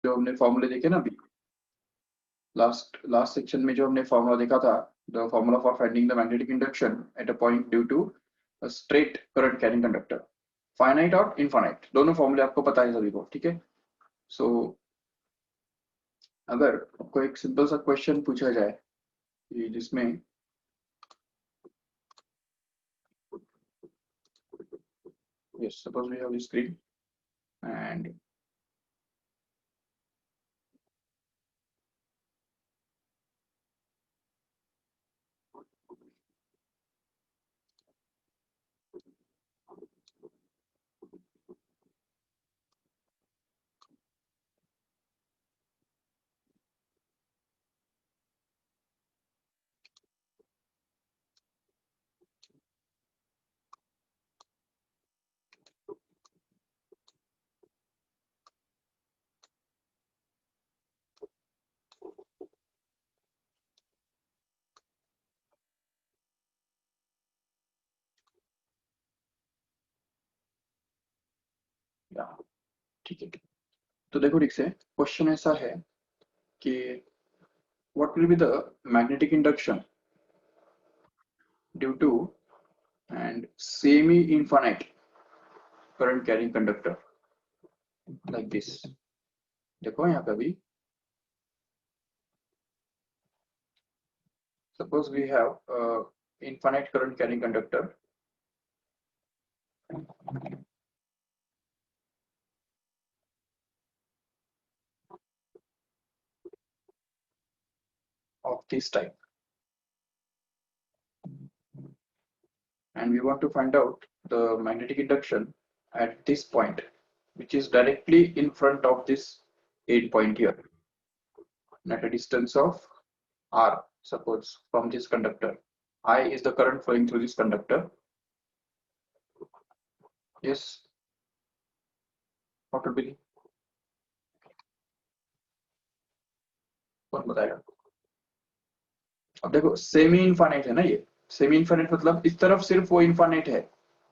जो हमने फॉर्मूले देखे ना अभी लास्ट सेक्शन में जो हमने फॉर्मूला देखा था, the formula for finding the magnetic induction at a point due to a straight current carrying conductor, finite और इनफाइनाइट, दोनों फॉर्मूले आपको पता है सभी को, ठीक है। सो अगर आपको एक सिंपल सा क्वेश्चन पूछा जाए जिसमें yes, suppose we have the screen and ठीक है, तो देखो ठीक से क्वेश्चन ऐसा है कि what will be the magnetic induction due to and semi infinite current carrying conductor like this। देखो यहाँ पे भी suppose we have infinite current carrying conductor of this type and we want to find out the magnetic induction at this point which is directly in front of this 8 point here at a distance of r, suppose from this conductor I is the current flowing through this conductor। yes, what will be, कौन बताएगा। अब देखो semi infinite है ना, ये semi infinite मतलब इस तरफ सिर्फ वो इनफाइनाइट है,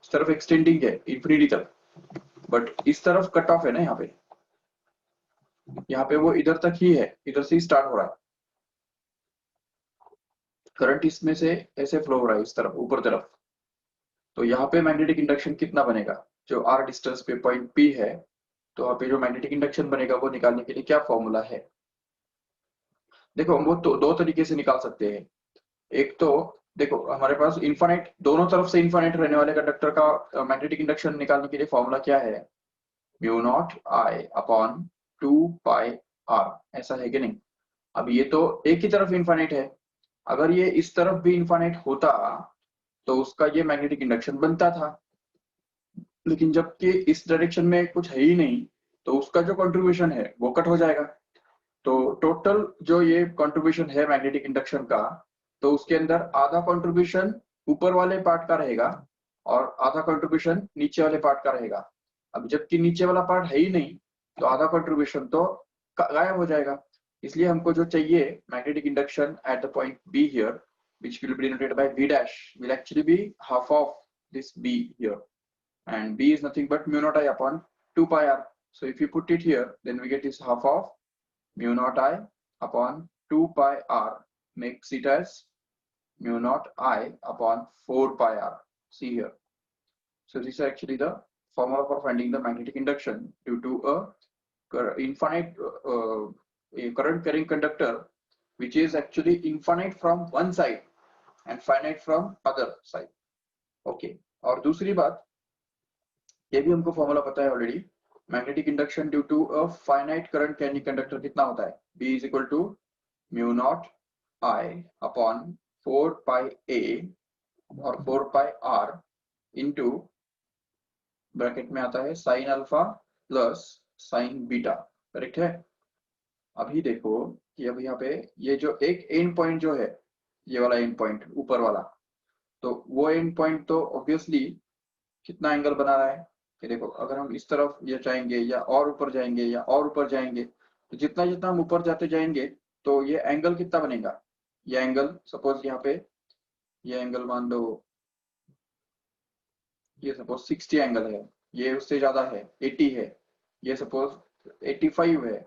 इस तरफ एक्सटेंडिंग है इंफिनिटी तक, बट इस तरफ कट ऑफ है ना, यहाँ पे वो इधर तक ही है, इधर से ही स्टार्ट हो रहा है करंट, इसमें से ऐसे फ्लो हो रहा है इस तरफ ऊपर तरफ। तो यहाँ पे मैग्नेटिक इंडक्शन कितना बनेगा, जो आर डिस्टेंस पे पॉइंट पी है, तो यहाँ पे जो मैग्नेटिक इंडक्शन बनेगा वो निकालने के लिए क्या फॉर्मूला है। देखो हम वो तो दो तरीके से निकाल सकते हैं। एक तो देखो हमारे पास इनफाइनाइट, दोनों तरफ से इनफाइनाइट रहने वाले कंडक्टर का मैग्नेटिक इंडक्शन निकालने के लिए फॉर्मूला क्या है, mu naught I upon 2 pi R, ऐसा है कि नहीं। अब ये तो एक ही तरफ इनफाइनाइट है, अगर ये इस तरफ भी इनफाइनाइट होता तो उसका ये मैग्नेटिक इंडक्शन बनता था, लेकिन जबकि इस डायरेक्शन में कुछ है ही नहीं तो उसका जो कंट्रीब्यूशन है वो कट हो जाएगा। तो टोटल जो ये कंट्रीब्यूशन है मैग्नेटिक इंडक्शन का, तो उसके अंदर आधा कंट्रीब्यूशन ऊपर वाले पार्ट का रहेगा और आधा कंट्रीब्यूशन नीचे वाले पार्ट का रहेगा। अब जबकि नीचे वाला पार्ट है ही नहीं तो आधा कंट्रीब्यूशन तो गायब हो जाएगा। इसलिए हमको जो चाहिए magnetic induction at the point be here which will be denoted by v dash will actually be half of this b here, and b is nothing but mu naught I upon 2 pi r. So if you put it here then we get this half of mu naught I upon 2 pi r makes it as mu naught I upon 4 pi r. See here. So this is actually the formula for finding the magnetic induction due to a infinite a current carrying conductor which is actually infinite from one side and finite from other side। okay, और दूसरी बात ये भी हमको formula पता है already, magnetic induction due to a finite current carrying conductor कितना होता है, B is equal to mu naught I upon 4 pi A और 4 पाई R इंटू ब्रैकेट में आता है sign alpha plus sine beta, correct है। अभी देखो कि अब यहाँ पे ये जो एक एंड पॉइंट जो है, ये वाला एंड पॉइंट ऊपर वाला, तो वो एंड पॉइंट तो ऑब्वियसली कितना एंगल बना रहा है कि देखो अगर हम इस तरफ ये जाएंगे या और ऊपर जाएंगे या और ऊपर जाएंगे, तो जितना जितना हम ऊपर जाते जाएंगे तो ये एंगल कितना बनेगा, ये एंगल सपोज यहाँ पे ये एंगल मान लो ये सपोज 60 एंगल है, ये उससे ज्यादा है 80 है, ये सपोज 85 है,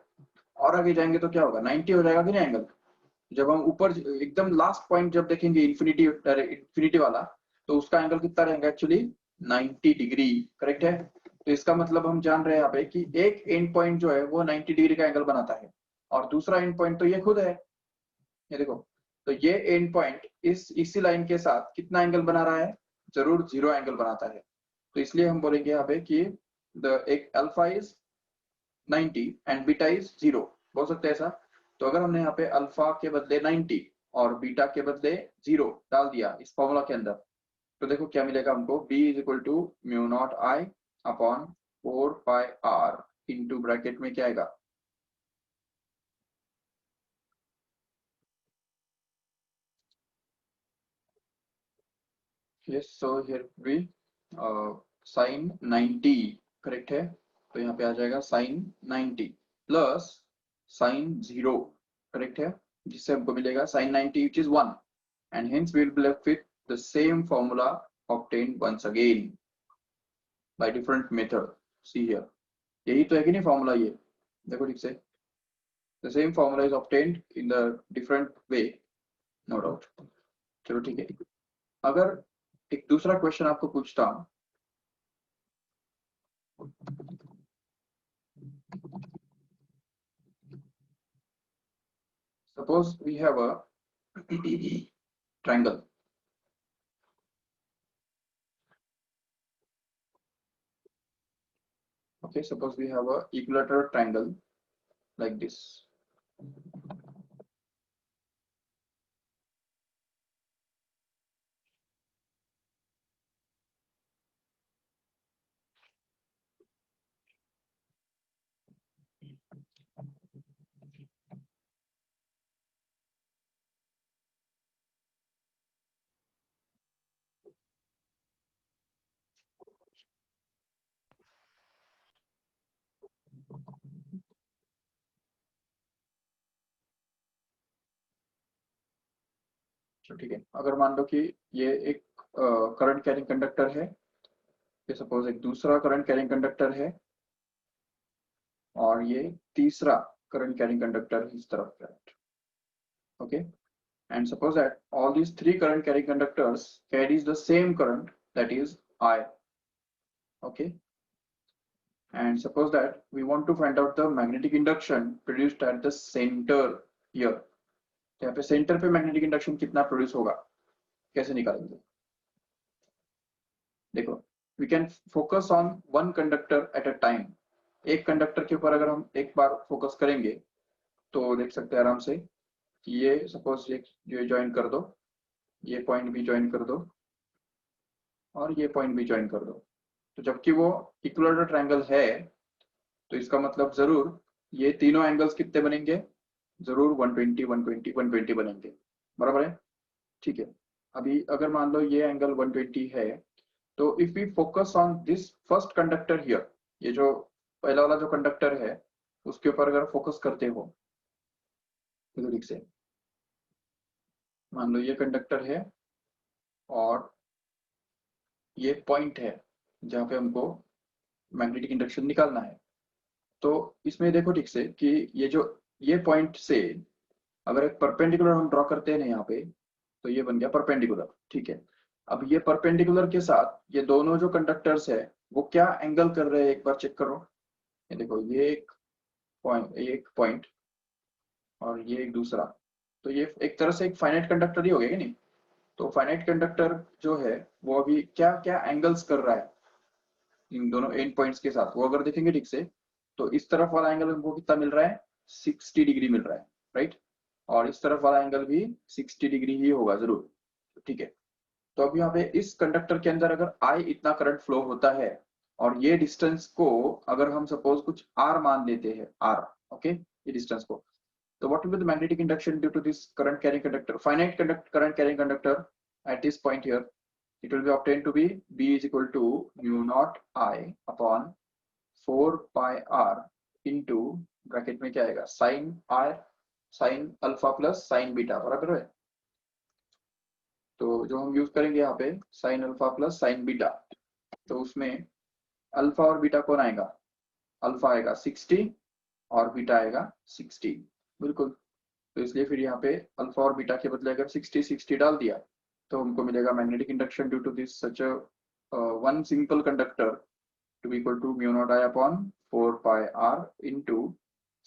और आगे जाएंगे तो क्या होगा, 90 हो जाएगा कि नहीं एंगल। जब हम ऊपर एकदम लास्ट पॉइंट जब देखेंगे इन्फिनिटी वाला, तो उसका एंगल कितना रहेगा एक्चुअली 90 डिग्री, करेक्ट है। तो इसका मतलब हम जान रहे हैं यहाँ पे कि एक एंड पॉइंट जो है वो 90 डिग्री का एंगल बनाता है, और दूसरा एंड पॉइंट तो ये खुद है, ये देखो। तो ये एंड पॉइंट इसी लाइन के साथ कितना एंगल बना रहा है, जरूर 0 एंगल बनाता है। तो इसलिए हम बोलेंगे यहाँ पे कि द एक alpha is 90 and beta is 0, बोल सकते हैं ऐसा। तो अगर हमने यहाँ पे अल्फा के बदले 90 और बीटा के बदले 0 डाल दिया इस फॉर्मूला के अंदर, तो देखो क्या मिलेगा हमको, b is equal to mu naught I upon 4 pi R into bracket में क्या आएगा, yes so here B sine 90, correct है। तो यहाँ पे आ जाएगा साइन 90 प्लस साइन 0, करेक्ट है, जिससे हमको मिलेगा sign 90 which is 1, and hence we will be left with the same formula obtained once again by different method. See here, यही तो है कि नहीं फॉर्मूला, ये देखो ठीक से, the same formula is obtained in the different way, no doubt। चलो ठीक है, अगर एक दूसरा क्वेश्चन आपको पूछता हूं, suppose we have a triangle, okay, suppose we have a equilateral triangle like this, तो ठीक है, अगर मान लो कि ये एक करंट कैरिंग कंडक्टर है, ये सपोज एक दूसरा करंट कैरिंग कंडक्टर है, और ये तीसरा करंट कैरिंग कंडक्टर इस तरफ है, okay, and suppose that all these three current carrying conductors carries the same current, that is I, okay, and suppose that we want to find out the magnetic induction produced at the center here, तो यहाँ पे centre पे magnetic induction कितना produce होगा, कैसे निकालेंगे, देखो, we can focus on one conductor at a time, एक कंडक्टर के ऊपर अगर हम एक बार फोकस करेंगे तो देख सकते हैं आराम से, ये सपोज ये ज्वाइन कर दो, ये पॉइंट भी ज्वाइन कर दो, और ये पॉइंट भी ज्वाइन कर दो, तो जबकि वो इक्विलैटरल ट्रायंगल है, तो इसका मतलब जरूर ये तीनों एंगल्स कितने बनेंगे, जरूर 120 120 120 बनेंगे, बराबर है, ठीक है। अभी अगर मान लो ये एंगल 120 है, तो if we focus on this first conductor here, ये जो पहला वाला जो कंडक्टर है उसके ऊपर अगर फोकस करते हो, तो ठीक से मान लो ये कंडक्टर है और ये पॉइंट है जहाँ पे हमको मैग्नेटिक इंडक्शन निकालना है, तो इसमें देखो ठीक से कि ये पॉइंट से अगर एक परपेंडिकुलर हम ड्रॉ करते हैं ना यहाँ पे, तो ये बन गया परपेंडिकुलर, ठीक है। अब ये परपेंडिकुलर के साथ ये दोनों जो कंडक्टर्स है वो क्या एंगल कर रहे हैं, एक बार चेक करो, ये देखो, ये एक पॉइंट और ये एक दूसरा, तो ये एक तरह से एक फाइनाइट कंडक्टर ही हो गया कि नहीं। तो फाइनाइट कंडक्टर जो है वो अभी क्या क्या एंगल्स कर रहा है इन दोनों एंड पॉइंट्स के साथ, वो अगर देखेंगे ठीक से, तो इस तरफ वाला एंगल हमको कितना मिल रहा है, 60 डिग्री मिल रहा है, राइट, और इस तरफ वाला एंगल भी 60 डिग्री ही होगा जरूर, ठीक है। तो अब यहाँ पे इस कंडक्टर के अंदर अगर I इतना करंट फ्लो होता है, और ये डिस्टेंस को अगर हम सपोज कुछ R मान लेते हैं, R, ओके, ये डिस्टेंस को, तो what will be the magnetic induction due to this current carrying conductor, finite current carrying conductor at this point here, it will be obtained to be B is equal to mu naught I upon 4 pi R into bracket में क्या आएगा, sine R sine alpha plus sine beta, बराबर है। तो जो हम use करेंगे यहाँ पे sine alpha plus sine beta, तो उसमें अल्फा और बीटा कौन आएगा, अल्फा आएगा 60 और बीटा आएगा 60 बिल्कुल। तो इसलिए फिर यहाँ पे अल्फा और बीटा के बदले अगर 60 डाल दिया तो हमको मिलेगा magnetic induction due to this such one simple conductor to be equal to mu naught I upon 4 pi r into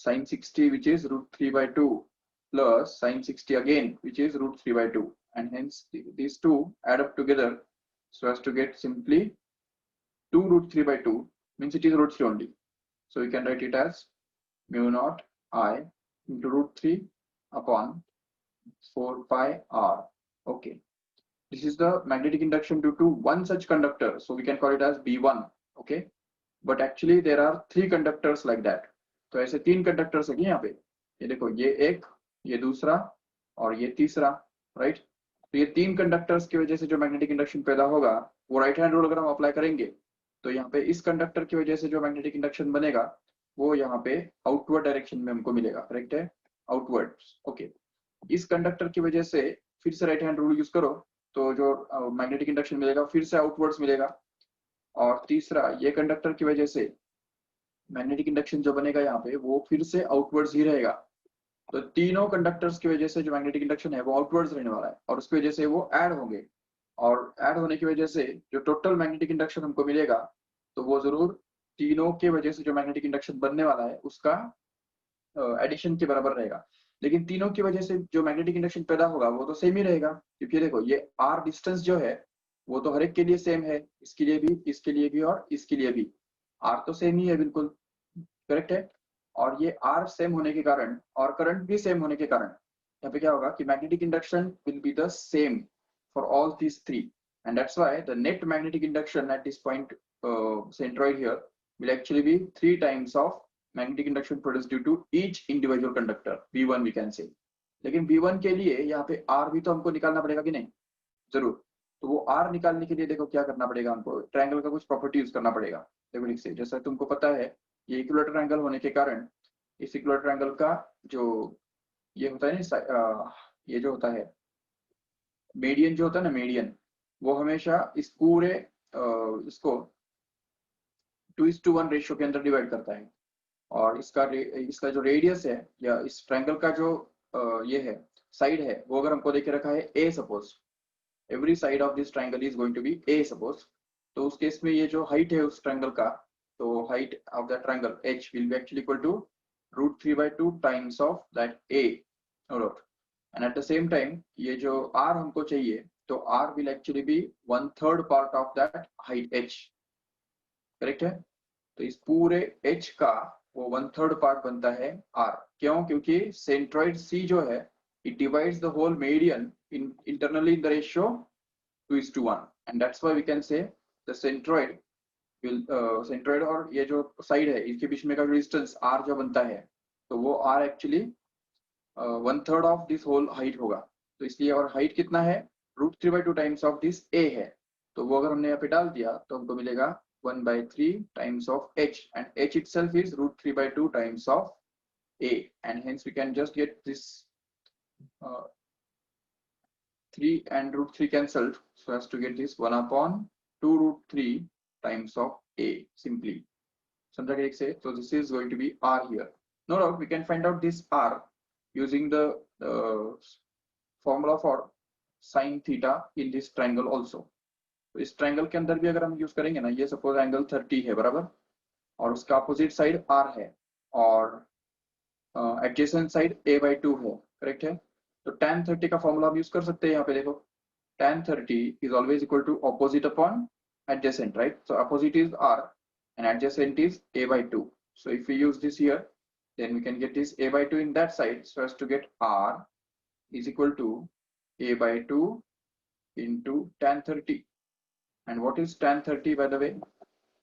sin 60 which is root 3 by 2 plus sin 60 again which is root 3 by 2, and hence these two add up together so as to get simply 2 root 3 by 2 means it is root 3 only. So we can write it as mu naught I into root 3 upon 4 pi r. Okay, this is the magnetic induction due to one such conductor, so we can call it as B1. Okay, but actually there are 3 conductors like that. तो ऐसे 3 conductors है यहाँ पे, ये देखो, ये एक, ये दूसरा और ये तीसरा, राइट। तो ये 3 कंडक्टर्स की वजह से जो मैग्नेटिक इंडक्शन पैदा होगा वो राइट हैंड रूल अगर हम अप्लाई करेंगे तो यहाँ पे इस कंडक्टर की वजह से जो मैग्नेटिक इंडक्शन बनेगा वो यहाँ पे आउटवर्ड डायरेक्शन में हमको मिलेगा, करेक्ट है, आउटवर्ड। ओके, इस कंडक्टर की वजह से फिर से राइट हैंड रूल यूज करो तो जो मैग्नेटिक इंडक्शन मिलेगा फिर से आउटवर्ड्स मिलेगा। और तीसरा, ये कंडक्टर की वजह से मैग्नेटिक इंडक्शन जो बनेगा यहाँ पे वो फिर से आउटवर्ड्स ही रहेगा। तो तीनों कंडक्टर्स की वजह से जो मैग्नेटिक इंडक्शन है वो आउटवर्ड्स रहने वाला है और उसकी वजह से वो ऐड होंगे, और ऐड होने की वजह से जो टोटल मैग्नेटिक इंडक्शन हमको मिलेगा तो वो जरूर तीनों के वजह से जो मैग्नेटिक इंडक्शन बनने वाला है उसका एडिशन के बराबर रहेगा। लेकिन तीनों की वजह से जो मैग्नेटिक इंडक्शन पैदा होगा वो तो सेम ही रहेगा, क्योंकि देखो ये आर डिस्टेंस जो है वो तो हर एक के लिए सेम है, इसके लिए भी, इसके लिए भी और इसके लिए भी आर तो सेम ही है, बिल्कुल करेक्ट है। और ये आर सेम होने के कारण और करंट भी सेम होने के कारण यहाँ पे क्या होगा कि magnetic induction will be the same for all these three, and that's why the net magnetic induction at this point centroid here will actually be 3 times of magnetic induction produced due to each individual conductor, V1 we can say। लेकिन V1 के लिए यहाँ पे R भी तो हमको निकालना पड़ेगा कि नहीं, जरूर। तो वो R निकालने के लिए देखो क्या करना पड़ेगा, हमको ट्रायंगल का कुछ प्रॉपर्टी यूज करना पड़ेगा। देखो ठीक से, जैसा तुमको पता है ये इक्विलेटरल ट्रायंगल होने के कारण इस इक्विलेटरल ट्रायंगल का जो ये होता है ना, ये जो होता है मीडियन, जो होता है ना मीडियन, वो हमेशा इस पूरे इसको 2:1 रेशियो के अंदर डिवाइड करता है। और इसका जो रेडियस है या इस ट्रायंगल का जो ये है साइड है वो अगर हमको देखे रखा है a, suppose every side of this triangle is going to be a suppose, तो उस केस में ये जो हाइट है उस ट्रायंगल का, तो height of the triangle h will be actually equal to √3/2 times of that a, and at the same time ये जो r हमको चाहिए तो r will actually be 1/3 part of that height h, correct है। तो इस पूरे h का वो 1/3 पार्ट बनता है r। क्यों? क्योंकि सेंट्रॉइड c जो है it divides the whole median internally in the ratio 2:1, and that's why we can say the centroid will centroid और ये जो साइड है इसके बीच में का डिस्टेंस r जो बनता है तो वो r actually 1/3 of this whole height होगा। तो इसलिए और हाइट कितना है, √3/2 टाइम्स ऑफ दिस a है, तो वो अगर हमने यहाँ पे डाल दिया तो हमको मिलेगा 1/3 times of h, and h itself is √3/2 times of a, and hence we can just get this 3 and √3 cancelled so as to get this 1/2√3 times of a simply। समझा क्या से? So this is going to be r here। No doubt we can find out this r using the formula for sin theta in this triangle also। तो इस triangle के अंदर भी अगर हम यूज करेंगे ना, ये सपोज एंगल 30 है बराबर, और उसका अपोजिट साइड r है और एडजेसेंट साइड a/2 है, करेक्ट है। तो tan 30 का फॉर्मूला हम यूज कर सकते हैं यहाँ पे, देखो tan 30 is always equal to opposite upon adjacent, right. So opposite is r and adjacent is a/2। so if we use this here then we can get this a/2 in that side so as to get r is equal to a/2 into tan 30। and what is tan 30 by the way?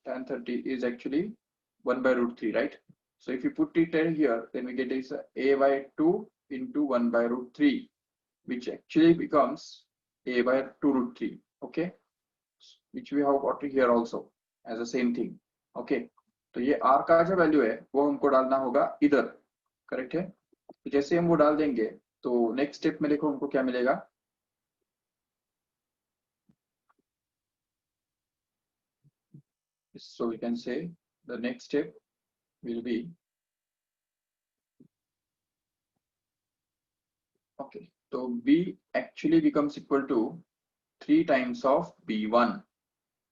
Tan 30 is actually 1/√3, right? So if you put it here then we get this a/2 into 1/√3, which actually becomes a/2√3, okay, which we have got here also as the same thing, okay। तो ये r का जो value है वो हमको डालना होगा इधर, करेक्ट है। तो जैसे हम वो डाल देंगे तो नेक्स्ट स्टेप में देखो हमको क्या मिलेगा, so we can say the next step will be Okay, so B actually becomes equal to 3 times of B1,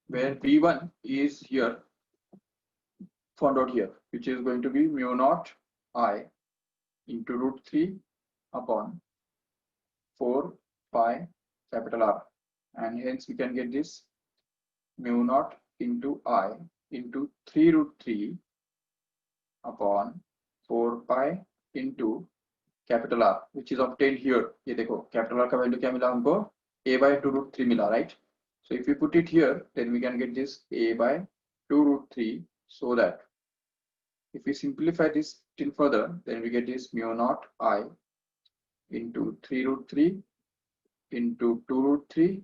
where B1 is here, found out here, which is going to be mu naught I into root 3 upon 4 pi capital R, and hence we can get this mu naught into I into 3 root 3 upon 4 pi into capital R, which is obtained here. ये देखो capital R का value क्या मिला हमको, a by 2 root 3 मिला, right? So if we put it here, then we can get this a by 2 root 3, so that if we simplify this till further, then we get this mu naught I into 3 root 3 into 2 root 3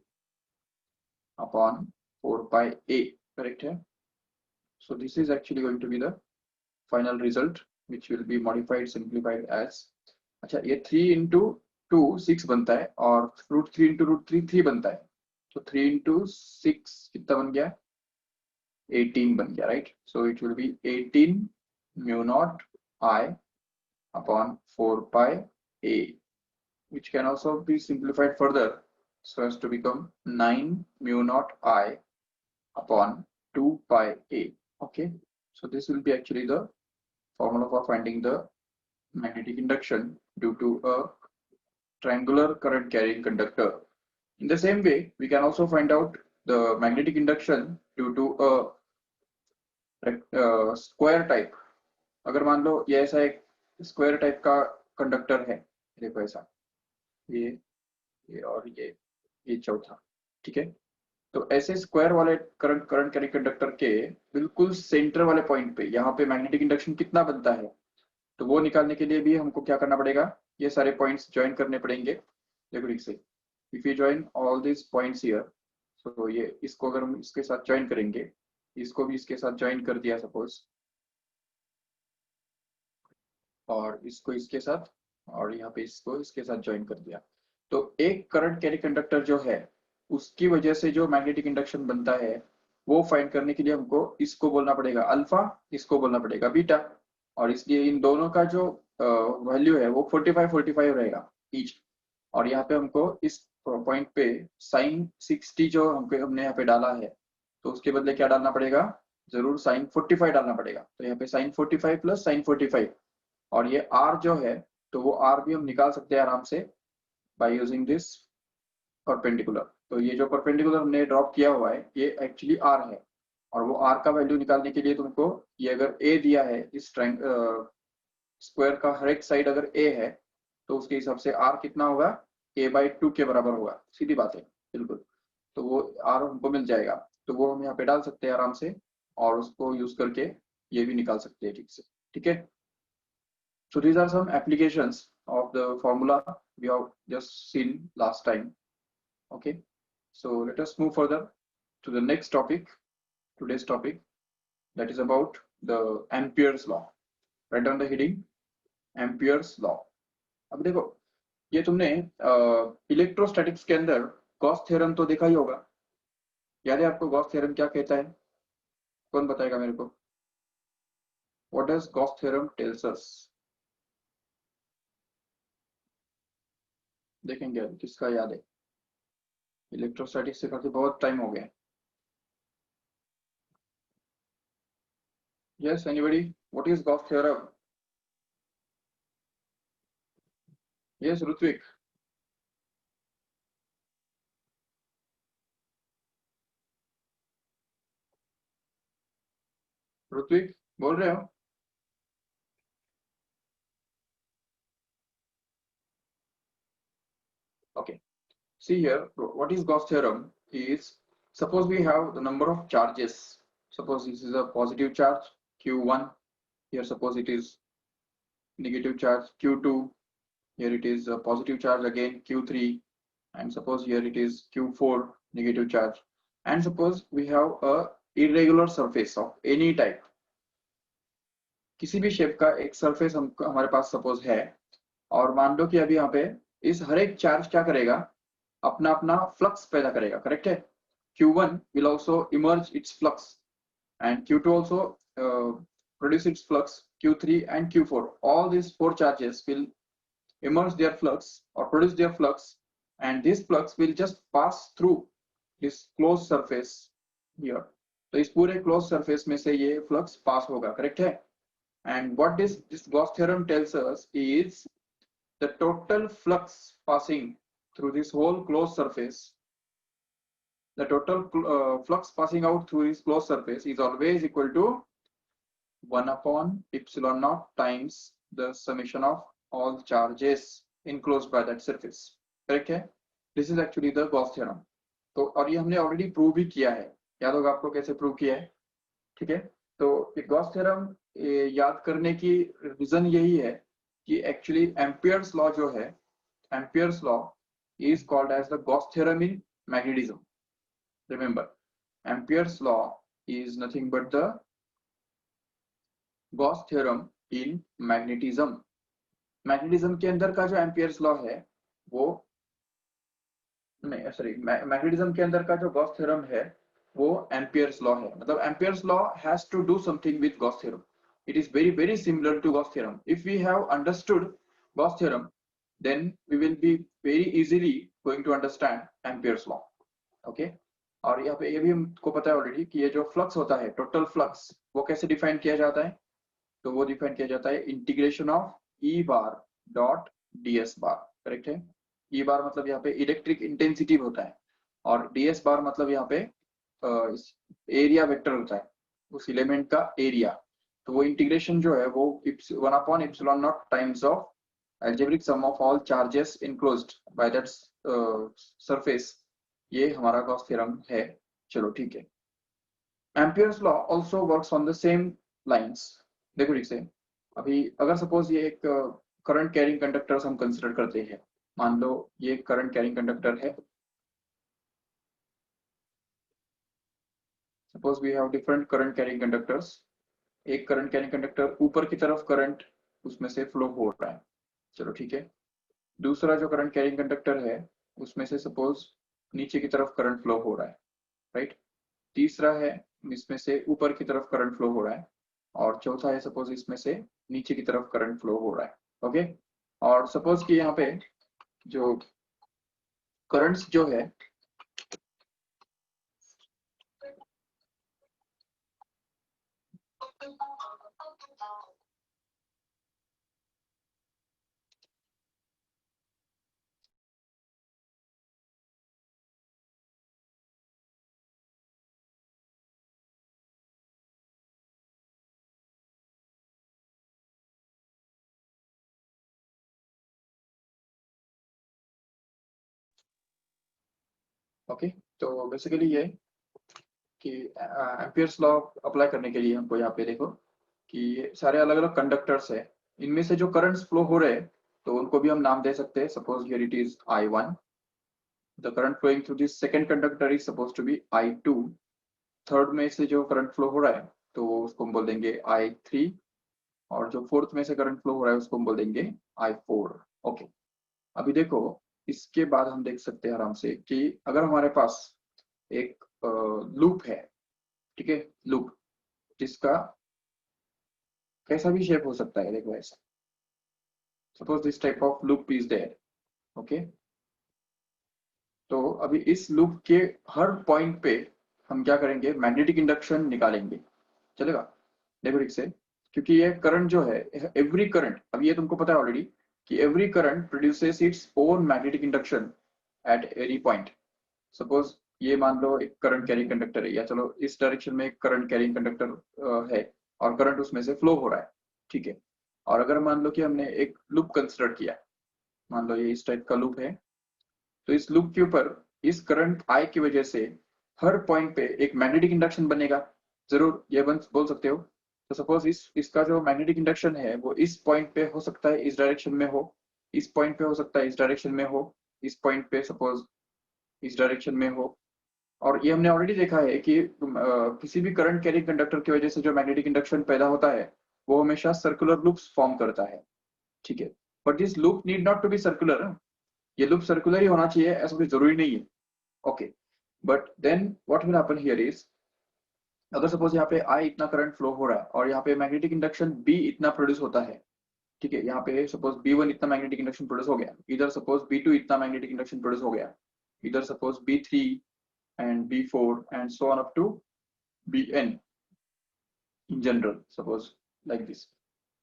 upon 4 pi a, correct है? So this is actually going to be the final result, which will be modified, simplified as, अच्छा ये 3 into 2 6 बनता है, और root 3 into root 3 3 बनता है, तो 3 into 6 कितना बन गया, 18 बन गया, right? So it will be 18 mu naught I upon 4 pi a, which can also be simplified further so as to become 9 mu naught I upon 2 pi a. Okay, so this will be actually the formula for finding the magnetic induction due to a triangular current carrying conductor. In the same way, we can also find out the magnetic induction due to a square type. अगर मान लो ये ऐसा एक square type का conductor है, देखो ऐसा ये और ये चौथा, ठीक है? तो ऐसे स्क्वायर वाले करंट कैरिंग कंडक्टर के बिल्कुल सेंटर वाले पॉइंट पे यहाँ पे मैग्नेटिक इंडक्शन कितना बनता है, तो वो निकालने के लिए भी हमको क्या करना पड़ेगा, ये सारे पॉइंट्स ज्वाइन करने पड़ेंगे। देखो ठीक से, if you join all this points here, तो ये इसको अगर हम इसके साथ ज्वाइन करेंगे, इसको भी इसके साथ ज्वाइन कर दिया सपोज, और इसको इसके साथ, और यहाँ पे इसको इसके साथ ज्वाइन कर दिया, तो एक करंट कैरी कंडक्टर जो है उसकी वजह से जो मैग्नेटिक इंडक्शन बनता है वो फाइंड करने के लिए हमको इसको बोलना पड़ेगा अल्फा, इसको बोलना पड़ेगा बीटा, और इसलिए इन दोनों का जो वैल्यू है वो 45 रहेगा ईच। और यहाँ पे हमको इस पॉइंट पे साइन 60 जो हमने यहाँ पे डाला है, तो उसके बदले क्या डालना पड़ेगा, जरूर साइन 45 डालना पड़ेगा। तो यहाँ पे साइन 45 प्लस साइन 45, और ये r जो है तो वो r भी हम निकाल सकते हैं आराम से बाय यूजिंग दिस परपेंडिकुलर। तो ये जो परपेंडिकुलर हमने ड्रॉप किया हुआ है ये एक्चुअली r है, और वो r का वैल्यू निकालने के लिए तुमको ये अगर a दिया है इस स्क्वायर का हर एक साइड अगर a है, तो उसके हिसाब से r कितना होगा, a by 2 के बराबर होगा, सीधी बात है बिल्कुल। तो वो r हमको मिल जाएगा, तो वो हम यहाँ पे डाल सकते हैं आराम से, और उसको यूज करके ये भी निकाल सकते हैं ठीक से, ठीक है? So these are some applications of the formula we have just seen last time. Okay, so let us move further to the next topic, today's topic, that is about the Ampere's law. Write down the heading, Ampere's law. अब देखो, ये तुमने electrostatics के अंदर Gauss theorem तो देखा ही होगा, याद है आपको गॉस थ्योरम क्या कहता है? कौन बताएगा मेरे को? What does Gauss theorem tells us? देखेंगे किसका याद है, इलेक्ट्रोस्टैटिक्स से काफी बहुत टाइम हो गया। Yes, anybody? What is Gauss theorem? Yes, Rutvik. Ritwik बोल रहे हो? Okay, see here, what is Gauss theorem is, suppose we have the number of charges, suppose this is a positive charge q1, here suppose it is negative charge q2, here it is a positive charge again q3, and suppose here it is q4 negative charge, and suppose we have a irregular surface of any type, किसी भी shape का एक surface हमारे पास suppose है, और मान लो कि अभी यहाँ पे इस हर एक चार्ज क्या करेगा, अपना अपना फ्लक्स पैदा करेगा, करेक्ट है? Q1 will also emerge its flux, and Q2 also produce its flux, Q3 and Q4, all these four charges will immerse their flux or produce their flux, and this flux will just pass through this closed surface here. तो इस पूरे closed surface में से ये flux pass होगा, correct है? And what this Gauss theorem tells us is the total flux passing through this whole closed surface, the total flux passing out through this closed surface is always equal to 1 upon epsilon naught times the summation of all charges enclosed by that surface. Correct है? This is actually the Gauss theorem. तो और ये हमने already prove भी किया है, याद होगा आपको कैसे प्रूव किया है, ठीक है? तो ये गॉस थ्योरम याद करने की रीजन यही है कि एक्चुअली एम्पियर्स लॉ जो है, Ampere's law is called as the Gauss theorem in magnetism. Remember, Ampere's law is nothing but the Gauss theorem in magnetism. Magnetism के अंदर का जो एम्पियर्स लॉ है वो नहीं, सॉरी, मैग्नेटिज्म के अंदर का जो गॉस थ्योरम है वो एम्पियर्स लॉ है. मतलब Ampere's law has to do something with Gauss theorem. It is very very similar to Gauss theorem. If we have understood Gauss theorem then we will be very easily going to understand Ampere's law. Okay, और यहाँ पे ये भी हमको पता है already कि ये जो फ्लक्स होता है, टोटल फ्लक्स, वो कैसे डिफाइन किया जाता है? तो वो डिफाइन किया जाता है integration of E bar dot ds bar. Correct है? ई बार मतलब यहाँ पे इलेक्ट्रिक इंटेंसिटी होता है और ds बार मतलब यहाँ पे एरिया वेक्टर होता है, उस एलिमेंट का एरिया. तो वो इंटीग्रेशन जो है वो 1 upon epsilon naught times of algebraic sum of all charges enclosed by that surface, ये हमारा गॉस थ्योरम है. चलो ठीक है. Ampere's law also works on the same lines. देखो ठीक से, अभी अगर सपोज ये एक करंट कैरिंग कंडक्टर्स हम कंसिडर करते हैं, मान लो ये करंट कैरिंग कंडक्टर है. Suppose we have different current carrying conductors. एक करंट कैरिंग कंडक्टर ऊपर की तरफ करंट उसमें से फ्लो हो रहा है. चलो ठीक है. दूसरा जो करंट कैरिंग कंडक्टर है उसमें से सपोज नीचे की तरफ करंट फ्लो हो रहा है, राइट. तीसरा है इसमें से ऊपर की तरफ करंट फ्लो हो रहा है, और चौथा है सपोज इसमें से नीचे की तरफ करंट फ्लो हो रहा है. ओके, और सपोज कि यहाँ पे जो करंट्स जो है ओके. तो बेसिकली ये कि एम्पियर्स लॉ अप्लाई करने के लिए हमको यहाँ पे देखो कि ये सारे अलग अलग कंडक्टर्स है, इनमें से जो करंट्स फ्लो हो रहे हैं तो उनको भी हम नाम दे सकते हैं. Suppose here it is I1. The current flowing through this second conductor is suppose to be I2. Third में से जो करंट फ्लो हो रहा है तो उसको हम बोल देंगे I3, और जो फोर्थ में से करंट फ्लो हो रहा है उसको हम बोल देंगे I4. ओके, अभी देखो इसके बाद हम देख सकते हैं आराम से कि अगर हमारे पास एक लूप है, ठीक है, लूप जिसका कैसा भी शेप हो सकता है. देखो ऐसा, suppose this type of loop is there. Okay, तो अभी इस लूप के हर पॉइंट पे हम क्या करेंगे, मैग्नेटिक इंडक्शन निकालेंगे. चलेगा? देखो ठीक से, क्योंकि ये करंट जो है, एवरी करंट, अब ये तुमको पता है ऑलरेडी कि every current produces its own magnetic induction at any point. Suppose ये मान लो एक करंट कैरिंग कंडक्टर है, या चलो इस डायरेक्शन में एक करंट कैरिंग कंडक्टर है और करंट उसमें से फ्लो हो रहा है, ठीक है. और अगर मान लो कि हमने एक लूप कंसिडर किया, मान लो ये इस टाइप का लूप है, तो इस लूप के ऊपर इस करंट आई की वजह से हर पॉइंट पे एक मैग्नेटिक इंडक्शन बनेगा. जरूर ये बोल सकते हो. तो सपोज इसका जो मैग्नेटिक इंडक्शन है वो इस पॉइंट पे हो सकता है इस डायरेक्शन में हो, इस पॉइंट पे हो सकता है इस डायरेक्शन में हो, इस पॉइंट पे सपोज इस डायरेक्शन में हो. और ये हमने ऑलरेडी देखा है कि किसी भी करंट कैरिंग कंडक्टर की वजह से जो मैग्नेटिक इंडक्शन पैदा होता है वो हमेशा सर्कुलर लूप्स फॉर्म करता है, ठीक है. But this loop need not to be circular. ये लूप सर्कुलर ही होना चाहिए ऐसा कोई जरूरी नहीं है. Okay, but then what will happen here is, अगर सपोज यहाँ पे I इतना करंट फ्लो हो रहा है और यहाँ पे मैग्नेटिक इंडक्शन B इतना प्रोड्यूस होता है, ठीक है, यहाँ पे सपोज B1 इतना मैग्नेटिक इंडक्शन प्रोड्यूस हो गया, इधर सपोज B2 इतना मैग्नेटिक इंडक्शन प्रोड्यूस हो गया, इधर suppose B3 and B4 and so on up to Bn in general, suppose like this.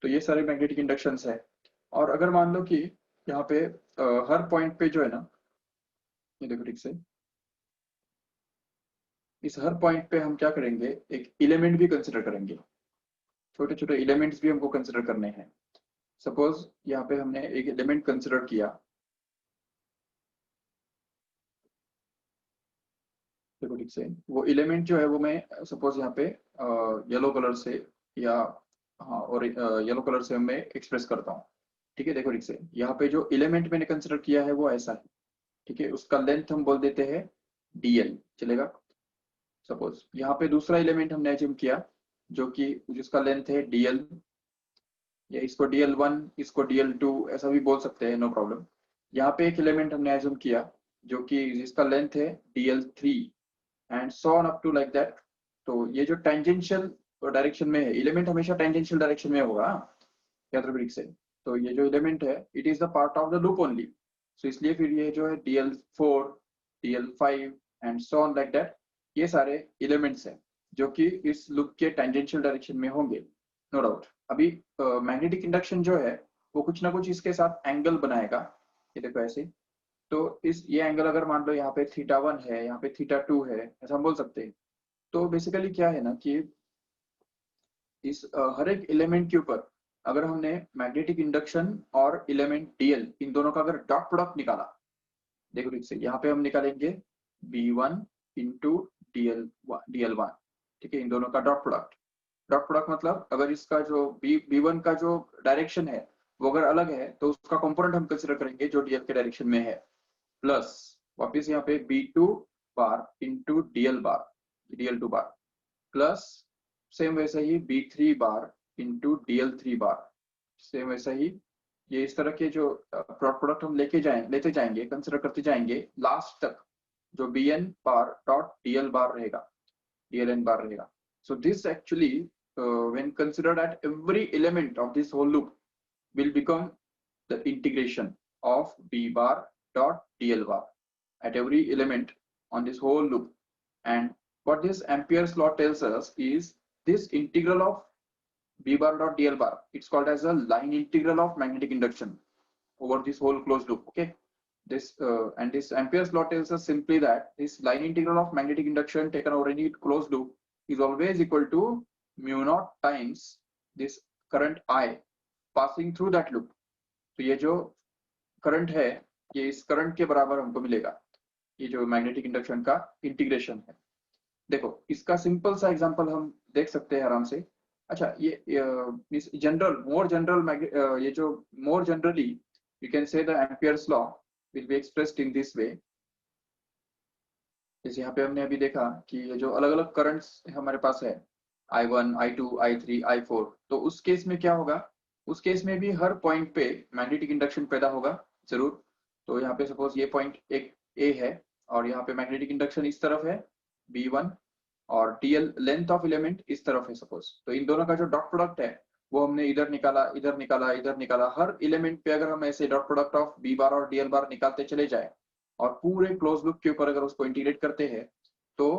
तो ये सारे मैग्नेटिक इंडक्शंस है। और अगर मान लो कि यहाँ पे हर पॉइंट पे जो है ना, ये देखो ठीक से, इस हर पॉइंट पे हम क्या करेंगे, एक एलिमेंट भी कंसिडर करेंगे, छोटे छोटे एलिमेंट्स भी हमको कंसिडर करने हैं। सपोज यहाँ पे हमने एक एलिमेंट कंसिडर किया, देखो ठीक से, वो एलिमेंट जो है वो मैं सपोज यहाँ पे येलो कलर से या हाँ, और येलो कलर से मैं एक्सप्रेस करता हूँ। ठीक है, देखो ठीक से, यहाँ पे जो एलिमेंट मैंने कंसिडर किया है वो ऐसा है। ठीक है, उसका लेंथ हम बोल देते हैं dl, चलेगा। सपोज यहाँ पे दूसरा एलिमेंट हमने अज्यूम किया जो कि जिसका लेंथ है dl, या इसको dl1, इसको dl2 ऐसा भी बोल सकते हैं, नो प्रॉब्लम। यहाँ पे एक एलिमेंट हमने अज्यूम किया जो कि जिसका लेंथ है dl3 and so on up to like that. तो ये जो टेंजेंशियल डायरेक्शन में है, एलिमेंट हमेशा टेंजेंशियल डायरेक्शन में होगा, याद रखो ठीक से। तो ये जो एलिमेंट है it is the part of the loop only, so इसलिए फिर ये जो है dl4 dl5 and so on like that, ये सारे एलिमेंट्स हैं जो कि इस लूप के टेंजेंशियल डायरेक्शन में होंगे, नो डाउट। अभी मैग्नेटिक इंडक्शन जो है वो कुछ ना कुछ इसके साथ एंगल बनाएगा, ये देखो ऐसे। तो इस ये एंगल अगर मान लो यहाँ पे θ1 है, यहाँ पे θ2 है, ऐसा हम बोल सकते हैं। तो बेसिकली क्या है ना कि इस हर एक एलिमेंट के ऊपर अगर हमने मैग्नेटिक इंडक्शन और एलिमेंट dl इन दोनों का अगर डॉट प्रोडक्ट निकाला, देखो ठीक से, यहाँ पे हम निकालेंगे B1 इंटू dl1, ठीक है, इन दोनों का डॉट प्रोडक्ट। डॉट प्रोडक्ट मतलब अगर इसका जो B1 का जो डायरेक्शन है वो अगर अलग है तो उसका कंपोनेंट हम कंसिडर करेंगे जो dl के डायरेक्शन में है, प्लस वापिस यहाँ पे B2 बार इंटू dl2 बार, प्लस सेम वैसे ही B3 बार इंटू dl3 बार, सेम वैसा ही। ये इस तरह के जो प्रोडक्ट हम लेते जाएंगे, कंसिडर करते जाएंगे लास्ट तक, जो bn बार डॉट dl बार रहेगा, dln बार रहेगा। So this actually, when considered at every element of this whole loop, will become the integration of b bar dot dl bar at every element on this whole loop. And what this Ampere's law tells us is this integral of b bar dot dl bar, it's called as a line integral of magnetic induction over this whole closed loop. Okay, this and this Ampere's law tells us simply that this line integral of magnetic induction taken over any closed loop is always equal to mu naught times this current I passing through that loop. तो ये जो current है ये इस current के बराबर हमको मिलेगा, ये जो मैग्नेटिक इंडक्शन का इंटीग्रेशन है। देखो इसका सिंपल सा एग्जांपल हम देख सकते हैं आराम से। अच्छा, ये जनरल मोर जनरल ये जो more generally you can say the Ampere's law will be expressed in this way. जैसे यहाँ पे हमने अभी देखा कि ये जो अलग अलग करंट्स हमारे पास है, I1 I2 I3 I4, तो उस केस में क्या होगा, उस केस में भी हर पॉइंट पे मैग्नेटिक इंडक्शन पैदा होगा जरूर। तो यहाँ पे सपोज ये पॉइंट एक ए है और यहाँ पे मैग्नेटिक इंडक्शन इस तरफ है B1, और dl लेंथ ऑफ एलिमेंट इस तरफ है सपोज। तो इन दोनों का जो डॉट प्रोडक्ट है वो हमने इधर निकाला, इधर निकाला, इधर निकाला। हर एलिमेंट पे अगर हम ऐसे डॉट प्रोडक्ट ऑफ b बार और dl बार निकालते चले जाए और पूरे क्लोज लूप के ऊपर अगर उसको इंटीग्रेट करते हैं तो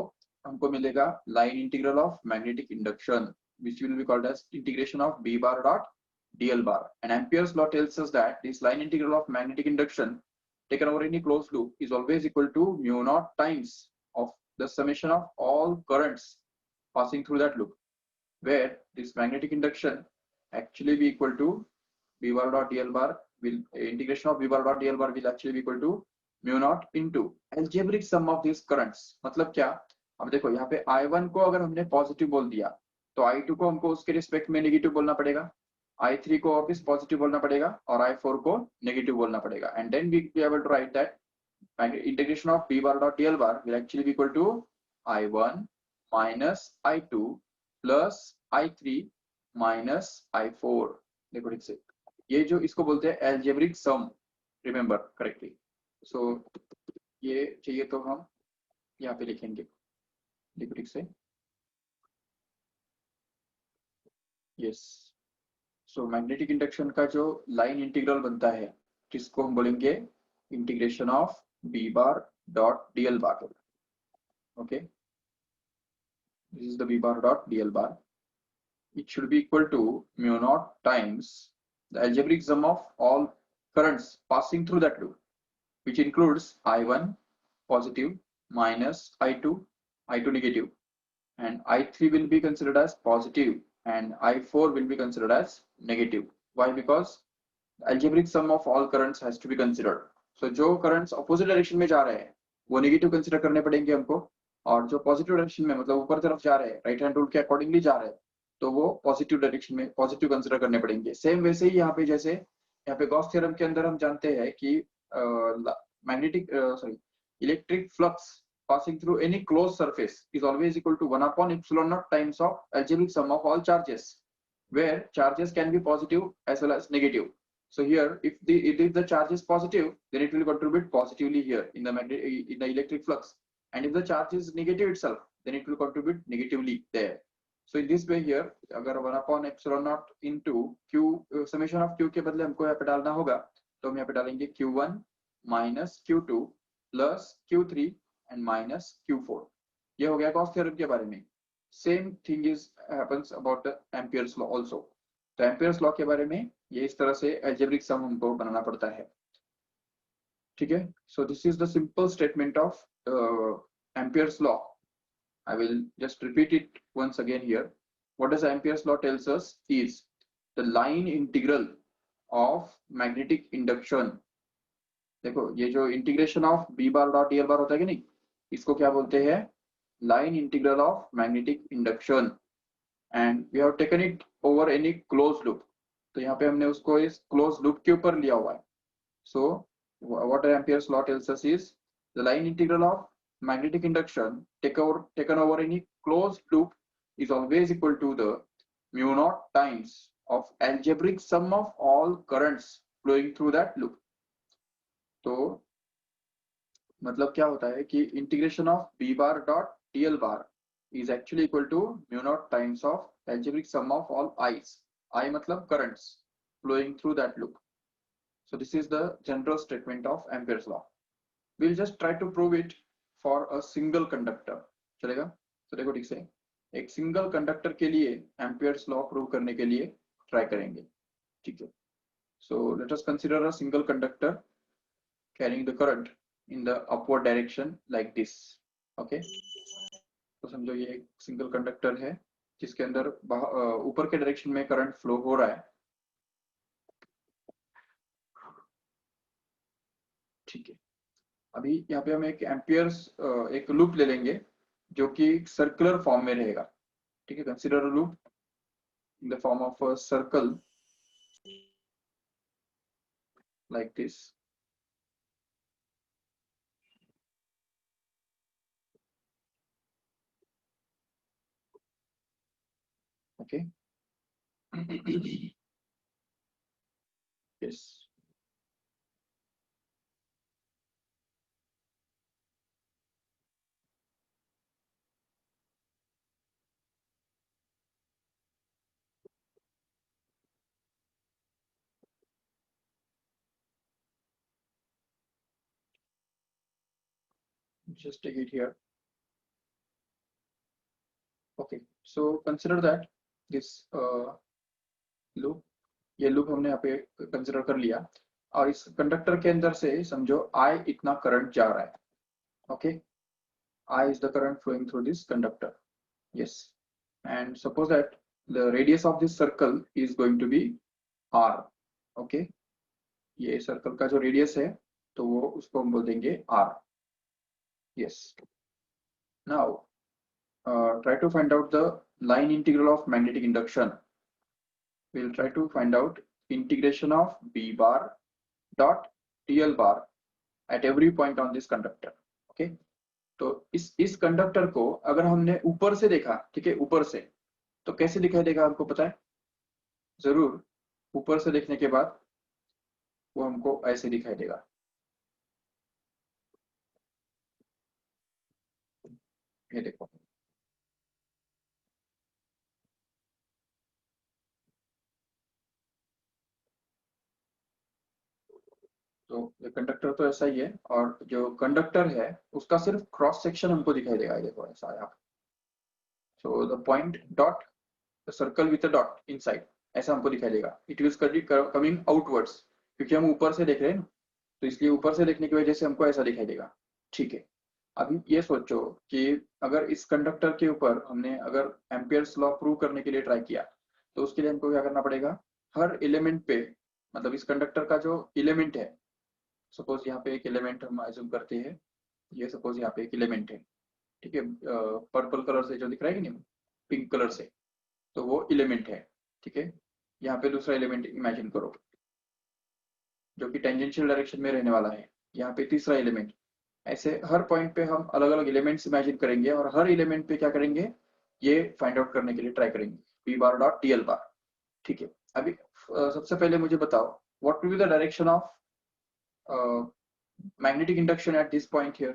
हमको मिलेगा line integral of magnetic induction, which will be called as integration of b bar dot dl bar. And Ampere's law tells us that this line integral of magnetic induction taken over any closed loop is always equal to mu naught times of the summation of all currents passing through that loop, where this magnetic induction actually be equal to b bar dot dl bar will integration of b bar dot dl bar will actually be equal to mu naught into algebraic sum of these currents। मतलब क्या, अब देखो यहाँ पे I1 को अगर हमने positive बोल दिया तो I2 को हमको उसके रिस्पेक्ट में नेगेटिव बोलना पड़ेगा, I3 को वापस पॉजिटिव बोलना पड़ेगा और I4 को नेगेटिव बोलना पड़ेगा। And then we be able to write that integration of b bar dot dl bar will actually be equal to I1 minus I2 plus I3 minus I4। देखो ठीक से, ये जो इसको बोलते हैं एल्जेब्रिक सम, रिमेम्बर करेक्टली। सो ये चाहिए तो हम यहाँ पे लिखेंगे, देखो ठीक से, यस। सो मैग्नेटिक इंडक्शन का जो लाइन इंटीग्रल बनता है जिसको हम बोलेंगे integration of B bar dot d l bar. Okay, this is the b bar dot dl bar. It should be equal to mu naught times the algebraic sum of all currents passing through that loop, which includes I1 positive minus I2 negative, and I3 will be considered as positive and I4 will be considered as negative. Why? Because the algebraic sum of all currents has to be considered. So जो currents opposite direction में जा रहे हैं वो negative consider करने पड़ेंगे हमको, और जो पॉजिटिव डायरेक्शन में मतलब ऊपर तरफ जा रहे हैं राइट हैंड रूल के अकॉर्डिंगली जा रहे हैं तो वो पॉजिटिव डायरेक्शन में पॉजिटिव कंसिडर करने पड़ेंगे. सेम वैसे ही यहाँ पे जैसे यहाँ पे गॉस थ्योरम के अंदर हम जानते हैं कि magnetic sorry electric flux passing through any closed surface is always equal to 1 upon epsilon naught times of algebraic sum of all charges, where charges can be positive as well as negative. So here, if the charge is positive, then it will contribute positively here in the electric flux, and if the charge is negative itself, then it will contribute negatively there. So in this way here, अगर 1 upon epsilon naught into q summation of q के बदले हमको यहाँ पे डालना होगा तो हम यहाँ पे डालेंगे q1 minus q2 plus q3 and minus q4. ये हो गया गॉस थ्योरम के बारे में. Same thing is happens about the amperes law also. तो एम्पियर्स लॉ के बारे में ये इस तरह से अलजेब्रिक सम हमको बनाना पड़ता है. ठीक है, so this is the simple statement of Ampere's law. I will just repeat it once again here. What does Ampere's law tells us is the line integral of magnetic induction. देखो ये जो integration of B bar dot d l bar होता है कि नहीं, इसको क्या बोलते हैं? Line integral of magnetic induction. And we have taken it over any close loop. तो यहाँ पे हमने उसको इस क्लोज लूप के ऊपर लिया हुआ है. So what Ampere's law tells us is the line integral of magnetic induction taken over any closed loop is always equal to the mu naught times of algebraic sum of all currents flowing through that loop. तो मतलब क्या होता है कि integration of B bar dot d l bar is actually equal to mu naught times of algebraic sum of all i's. I मतलब currents flowing through that loop. So this is the general statement of Ampere's law. We'll just try to prove it for a single conductor. चलेगा? तो देखो ठीक से एक single conductor के लिए Ampere's law prove करने के लिए ट्राई करेंगे. ठीक है, so let us consider a single conductor carrying the current in the upward direction like this. Okay, तो समझो ये एक सिंगल कंडक्टर है जिसके अंदर ऊपर के डायरेक्शन में करंट फ्लो हो रहा है. ठीक है, अभी यहाँ पे हम एक एम्पियर्स एक लूप ले लेंगे जो कि सर्कुलर फॉर्म में रहेगा. ठीक है, consider a loop in the form of a circle like this. Okay, yes, just take it here. Okay, so consider that this loop, ये लूप हमने यहाँ पे कंसिडर कर लिया और इस कंडक्टर के अंदर से समझो I इतना करंट जा रहा है. Okay, I is the current flowing through this conductor. Yes, and suppose that the radius of this circle is going to be R. Okay, ये सर्कल का जो रेडियस है तो वो उसको हम बोल देंगे R. Yes, now try to find out the line integral of magnetic induction. We'll try to find out integration of B bar dot DL bar at every point on this conductor. Okay, तो इस conductor को अगर हमने ऊपर से देखा, ठीक है, ऊपर से तो कैसे दिखाई देगा हमको पता है? जरूर ऊपर से देखने के बाद वो हमको ऐसे दिखाई देगा. ये देखो, तो ये कंडक्टर तो ऐसा ही है, और जो कंडक्टर है उसका सिर्फ क्रॉस सेक्शन हमको दिखाई देगा, ये देखो ऐसा है। So the point dot the circle with the dot inside, ऐसा हमको दिखाई देगा। इट इज कमिंग आउटवर्ड्स, क्योंकि हम ऊपर से देख रहे हैं ना, तो इसलिए ऊपर से देखने की वजह से हमको ऐसा दिखाई देगा। ठीक है, अभी ये सोचो कि अगर इस कंडक्टर के ऊपर हमने अगर एम्पियर्स लॉ प्रूव करने के लिए ट्राई किया, तो उसके लिए हमको क्या करना पड़ेगा, हर एलिमेंट पे, मतलब इस कंडक्टर का जो एलिमेंट है, सपोज यहाँ पे एक एलिमेंट हम अज्यूम करते हैं, ये सपोज यहाँ पे एक एलिमेंट है, ठीक है, पर्पल कलर से जो दिख रहा है कि नहीं, पिंक कलर से, तो वो एलिमेंट है। ठीक है, यहाँ पे दूसरा एलिमेंट इमेजिन करो जो कि टेंजेंशियल डायरेक्शन में रहने वाला है, यहाँ पे तीसरा एलिमेंट। ऐसे हर पॉइंट पे हम अलग अलग एलिमेंट्स इमेजिन करेंगे और हर एलिमेंट पे क्या करेंगे, ये फाइंड आउट करने के लिए ट्राई करेंगे, पी बार डॉट डी एल बार। ठीक है, अभी सबसे पहले मुझे बताओ what will be the direction of magnetic induction at this point here.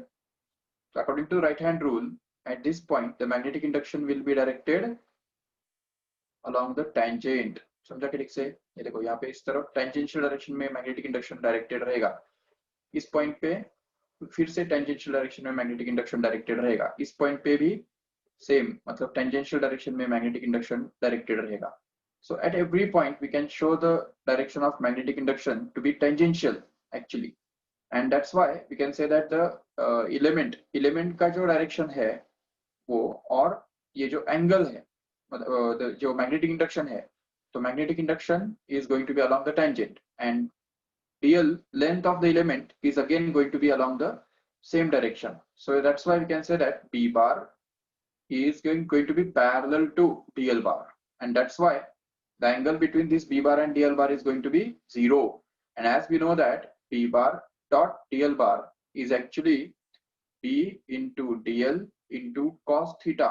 So according to right hand rule, at this point the magnetic induction will be directed along the tangent. समझा कि ठीक से, ये देखो यहाँ पे इस तरफ टेंजेंशियल डायरेक्शन में मैग्नेटिक इंडक्शन डायरेक्टेड रहेगा, इस पॉइंट पे फिर से टेंजेंशियल डायरेक्शन में मैग्नेटिक इंडक्शन डायरेक्टेड रहेगा, इस पॉइंट पे भी सेम, मतलब टेंजेंशियल डायरेक्शन में मैग्नेटिक इंडक्शन डायरेक्टेड रहेगा। So at every point we can show the direction of magnetic induction to be tangential actually, and that's why we can say that the element का जो direction है वो, और ये जो angle है, मतलब जो मैग्नेटिक इंडक्शन है, तो magnetic induction is going to be along the tangent, and real length of the element is again going to be along the same direction. So that's why we can say that B bar is going to be parallel to DL bar, and that's why the angle between this B bar and DL bar is going to be 0. And as we know that B bar dot DL bar is actually B into DL into cos theta,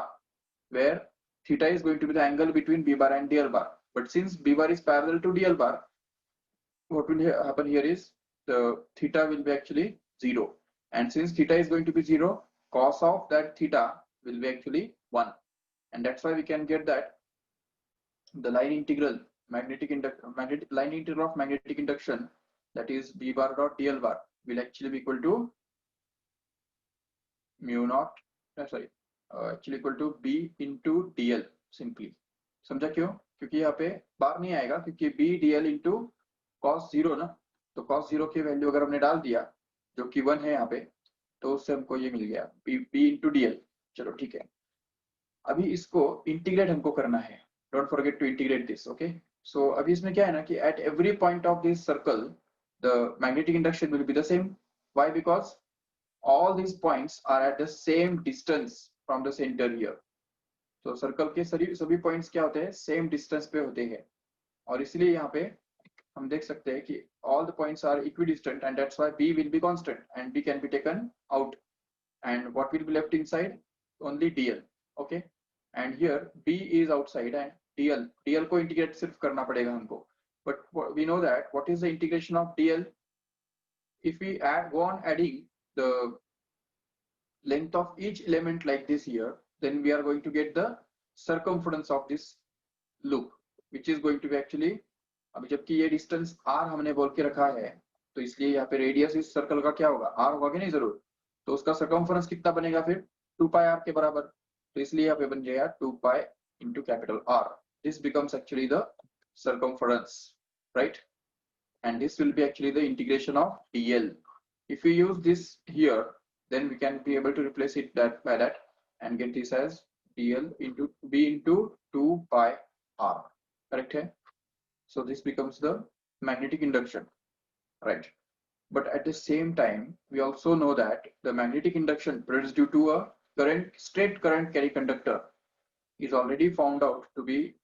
where theta is going to be the angle between B bar and DL bar. But since B bar is parallel to DL bar, what will happen here is the theta will be actually 0. And since theta is going to be 0, cos of that theta will be actually 1. And that's why we can get that the line integral line integral of magnetic induction, that is B bar dot DL bar, will actually be equal to mu naught, actually equal to B into DL simply. समझा क्यों? क्योंकि यहाँ पे बार नहीं आएगा, क्योंकि B DL into cos 0 ना, तो cos 0 की वैल्यू अगर हमने डाल दिया जो कि 1 है यहाँ पे, तो उससे हमको ये मिल गया B into DL। चलो ठीक है, अभी इसको इंटीग्रेट हमको करना है, don't forget to integrate this. Okay, so अभी इसमें क्या है ना कि at every point of this circle the magnetic induction will be the same. Why? Because all these points are at the same distance from the center here. तो circle के सभी points क्या होते हैं, सेम डिस्टेंस पे होते हैं, और इसलिए यहाँ पे हम देख सकते हैं कि all the points are equidistant, and that's why B will be constant and B can be taken out, and what will be left inside? Only DL. Okay, and here B is outside and DL को integrate सिर्फ करना पड़ेगा हमको, but we know that what is the integration of DL? If we go on adding the length of each element like this here, then we are going to get the circumference of this loop, which is going to be actually, अभी जबकि ये distance r हमने बोल के रखा है, तो इसलिए यहाँ पे रेडियस इस सर्कल का क्या होगा, r होगा कि नहीं जरूर, तो उसका सर्कमफरेंस कितना बनेगा फिर 2 पाई r के बराबर, तो इसलिए यहाँ पे बन जाएगा 2 पाई into capital R. This becomes actually the circumference, right? And this will be actually the integration of DL. If we use this here, then we can be able to replace it by that and get this as DL into B into 2 pi R. Correct hai? So this becomes the magnetic induction, right? But at the same time, we also know that the magnetic induction produced due to a straight current carry conductor is already found out to be,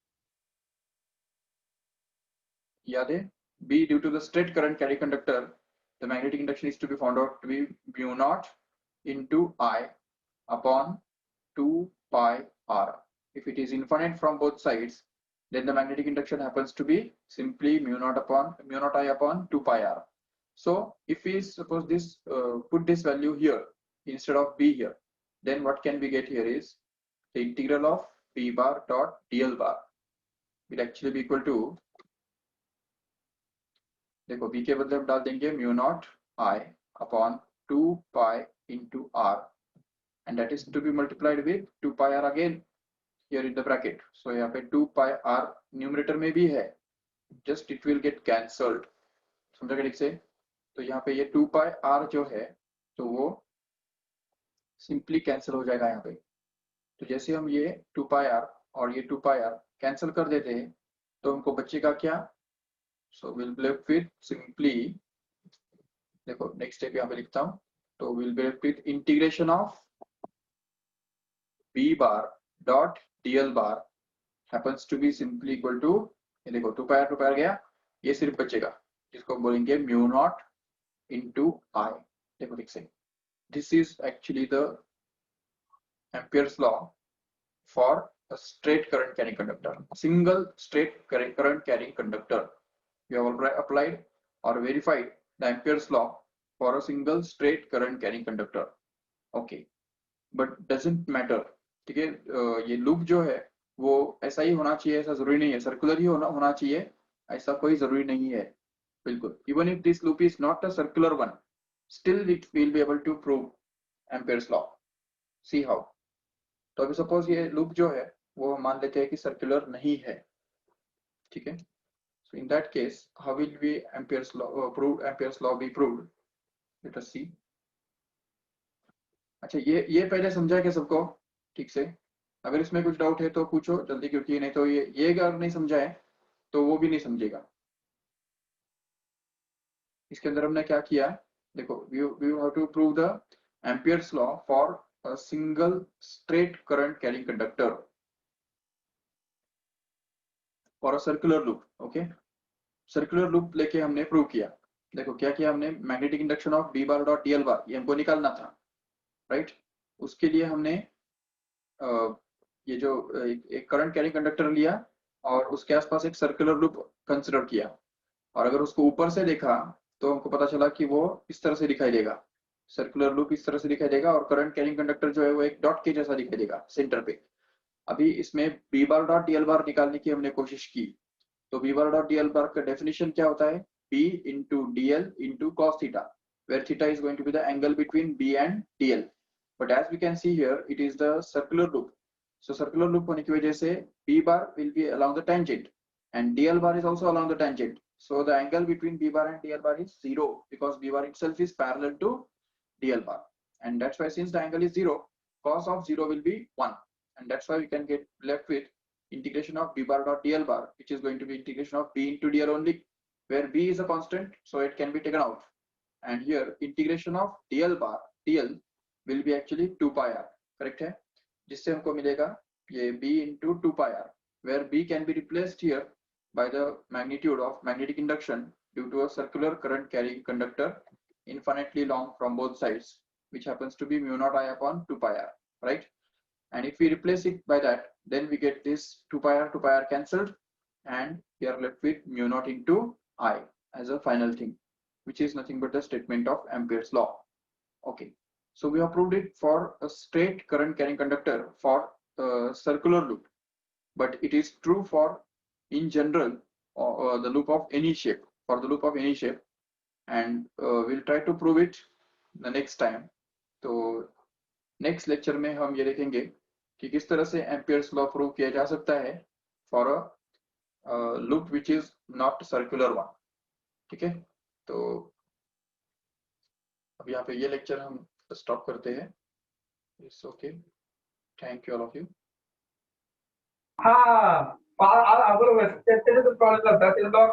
याद है, B due to the straight current carry conductor, the magnetic induction is to be found out to be mu naught into I upon 2 pi R. If it is infinite from both sides, then the magnetic induction happens to be simply mu naught I upon 2 pi R. So if we suppose this put this value here instead of B here, then what can we get here is the integral of B bar dot DL bar will actually be equal to देखो v के बदले हम डाल देंगे mu naught I upon 2 pi into r and that is to be multiplied with 2 pi r again here in the bracket. So यहाँ पे 2 pi r numerator में भी है, just it will get cancelled. समझा क्या ठीक से? तो यहाँ पे ये 2 pi r जो है तो वो सिंपली कैंसिल हो जाएगा यहाँ पे। तो जैसे हम ये 2 pi r और ये 2 pi r कैंसिल कर देते हैं तो हमको बचेगा क्या? So we'll be left with simply, देखो नेक्स्ट स्टेप यहाँ पे लिखता हूँ, तो we'll be left with integration of b bar dot dl bar happens to be simply equal to, ये देखो 2 pi r गया, ये सिर्फ बचेगा जिसको हम बोलेंगे म्यू नॉट इंटू आई। देखो ठीक से, this is actually the Ampere's law for a straight current carrying conductor, single straight current carrying conductor. We have already applied or verified the Ampere's law for a single straight current carrying conductor. Okay, but doesn't matter. ठीक है, ये loop जो है वो ऐसा ही होना चाहिए, ऐसा जरूरी नहीं है, सर्कुलर ही होना चाहिए, ऐसा कोई जरूरी नहीं है बिल्कुल। Even if this loop is not a circular one, still it will be able to prove Ampere's law. See how? तो अभी सपोज ये लूप जो है वो मान लेते हैं कि सर्कुलर नहीं है, ठीक है। So in that case, how will we Ampere's law Ampere's law be proved? Let us see. अच्छा, ये पहले समझा क्या सबको ठीक से? अगर इसमें कुछ डाउट है तो पूछो जल्दी, क्योंकि नहीं तो ये अगर नहीं समझा है तो वो भी नहीं समझेगा। इसके अंदर हमने क्या किया, देखो we have to prove the Ampere's law for a single straight current carrying conductor for a circular loop. Okay, circular loop लेके हमने प्रूव किया। देखो क्या किया हमने, magnetic induction of b bar dot dl बार, ये हमको निकालना था, राइट। उसके लिए हमने ये जो एक करंट कैरिंग कंडक्टर लिया और उसके आसपास एक सर्कुलर लूप कंसिडर किया, और अगर उसको ऊपर से देखा तो हमको पता चला कि वो इस तरह से दिखाई देगा, सर्कुलर लूप इस तरह से दिखाई देगा, और करंट कैरिंग कंडक्टर जो है वो एक डॉट के जैसा दिखाई देगा सेंटर पे। अभी इसमें b बार डॉट dl बार निकालने की हमने कोशिश की, तो b bar dot dl bar का डेफिनेशन क्या होता है, b into dl into cos theta, where theta is going to be the angle between b and dl. But as we can see here, it is the circular loop. So circular loop होने की वजह से b bar will be along the tangent and dl bar is also along the tangent. So the angle between b bar and dl bar is 0 because b bar itself is parallel to dl bar, and that's why since the angle is 0, cos of 0 will be 1, and that's why we can get left with integration of b bar dot dl bar, which is going to be integration of b into dl only, where b is a constant, so it can be taken out, and here integration of dl bar dl will be actually 2 pi r, correct है, जिससे हमको मिलेगा ये b into 2 pi r, where b can be replaced here by the magnitude of magnetic induction due to a circular current carrying conductor infinitely long from both sides, which happens to be mu naught I upon 2 pi r, right? And if we replace it by that, then we get this 2 pi r cancelled, and we are left with mu naught into I as a final thing, which is nothing but the statement of Ampere's law. Okay, so we have proved it for a straight current carrying conductor for a circular loop, but it is true for in general the loop of any shape, for the loop of any shape, and we'll try to prove it the next time. तो next lecture में हम ये देखेंगे कि किस तरह से Ampere's law prove किया जा सकता है for a loop which is not circular one, ठीक है। तो अब यहाँ पे ये लेक्चर हम स्टॉप करते हैं। It's okay, thank you all of you. हाँ, अगोदर त्याचे प्रॉब्लेम होता,